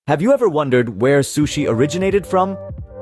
Have you ever wondered where sushi originated from?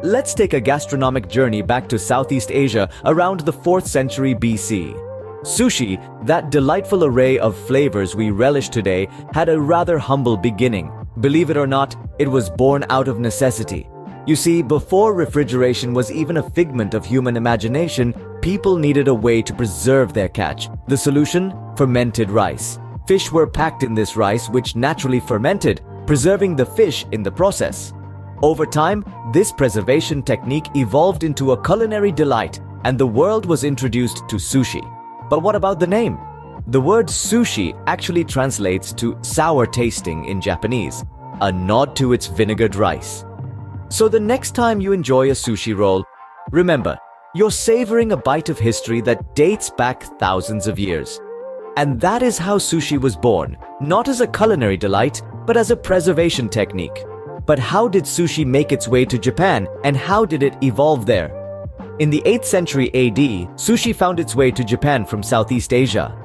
Let's take a gastronomic journey back to Southeast Asia around the 4th century BC. Sushi, that delightful array of flavors we relish today, had a rather humble beginning. Believe it or not, it was born out of necessity. You see, before refrigeration was even a figment of human imagination, people needed a way to preserve their catch. The solution? Fermented rice. Fish were packed in this rice, which naturally fermented, preserving the fish in the process. Over time, this preservation technique evolved into a culinary delight, and the world was introduced to sushi. But what about the name? The word sushi actually translates to sour tasting in Japanese, a nod to its vinegared rice. So the next time you enjoy a sushi roll, remember, you're savoring a bite of history that dates back thousands of years. And that is how sushi was born, not as a culinary delight, but as a preservation technique. But how did sushi make its way to Japan, and how did it evolve there? In the 8th century AD, sushi found its way to Japan from Southeast Asia.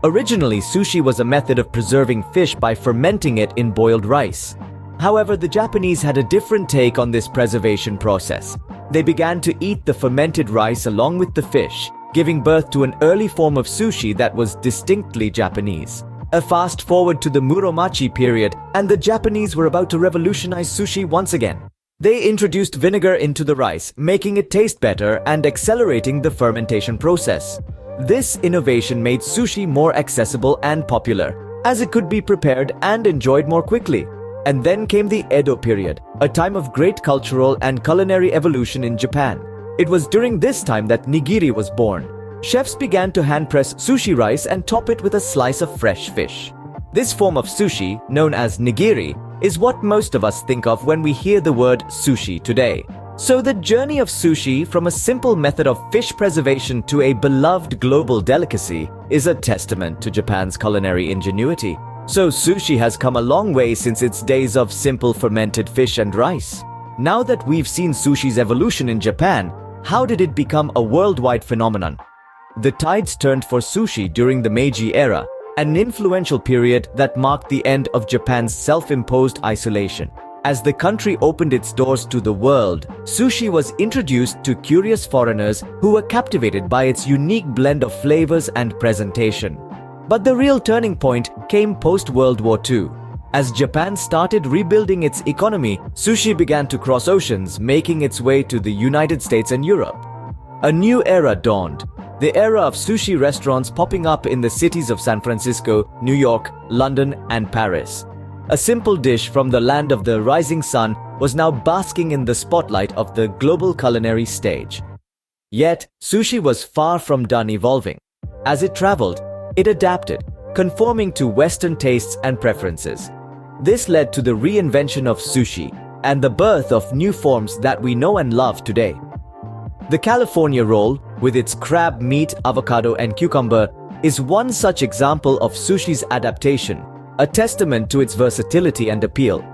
Originally, sushi was a method of preserving fish by fermenting it in boiled rice. However, the Japanese had a different take on this preservation process. They began to eat the fermented rice along with the fish, giving birth to an early form of sushi that was distinctly Japanese. A fast forward to the Muromachi period, and the Japanese were about to revolutionize sushi once again. They introduced vinegar into the rice, making it taste better and accelerating the fermentation process. This innovation made sushi more accessible and popular, as it could be prepared and enjoyed more quickly. And then came the Edo period, a time of great cultural and culinary evolution in Japan. It was during this time that nigiri was born. Chefs began to hand-press sushi rice and top it with a slice of fresh fish. This form of sushi, known as nigiri, is what most of us think of when we hear the word sushi today. So the journey of sushi from a simple method of fish preservation to a beloved global delicacy is a testament to Japan's culinary ingenuity. So sushi has come a long way since its days of simple fermented fish and rice. Now that we've seen sushi's evolution in Japan, how did it become a worldwide phenomenon? The tides turned for sushi during the Meiji era, an influential period that marked the end of Japan's self-imposed isolation. As the country opened its doors to the world, sushi was introduced to curious foreigners who were captivated by its unique blend of flavors and presentation. But the real turning point came post-World War II. As Japan started rebuilding its economy, sushi began to cross oceans, making its way to the United States and Europe. A new era dawned. The era of sushi restaurants popping up in the cities of San Francisco, New York, London, and Paris. A simple dish from the land of the rising sun was now basking in the spotlight of the global culinary stage. Yet, sushi was far from done evolving. As it traveled, it adapted, conforming to Western tastes and preferences. This led to the reinvention of sushi and the birth of new forms that we know and love today. The California roll, with its crab meat, avocado, and cucumber, is one such example of sushi's adaptation, a testament to its versatility and appeal.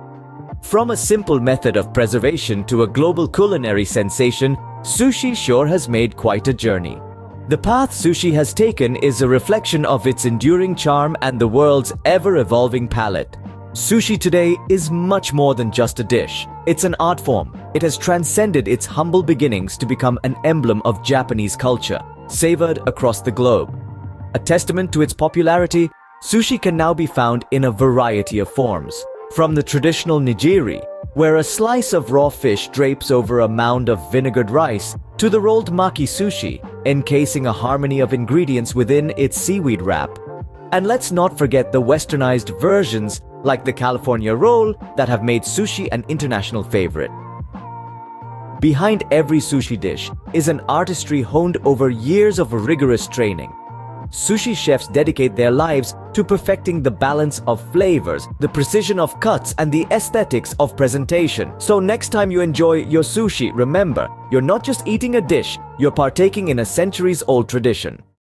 From a simple method of preservation to a global culinary sensation, sushi sure has made quite a journey. The path sushi has taken is a reflection of its enduring charm and the world's ever-evolving palate. Sushi today is much more than just a dish. It's an art form. It has transcended its humble beginnings to become an emblem of Japanese culture, savored across the globe. A testament to its popularity, sushi can now be found in a variety of forms. From the traditional nigiri, where a slice of raw fish drapes over a mound of vinegared rice, to the rolled maki sushi, encasing a harmony of ingredients within its seaweed wrap. And let's not forget the westernized versions like the California roll that have made sushi an international favorite. Behind every sushi dish is an artistry honed over years of rigorous training. Sushi chefs dedicate their lives to perfecting the balance of flavors, the precision of cuts, and the aesthetics of presentation. So next time you enjoy your sushi, remember, you're not just eating a dish, you're partaking in a centuries-old tradition.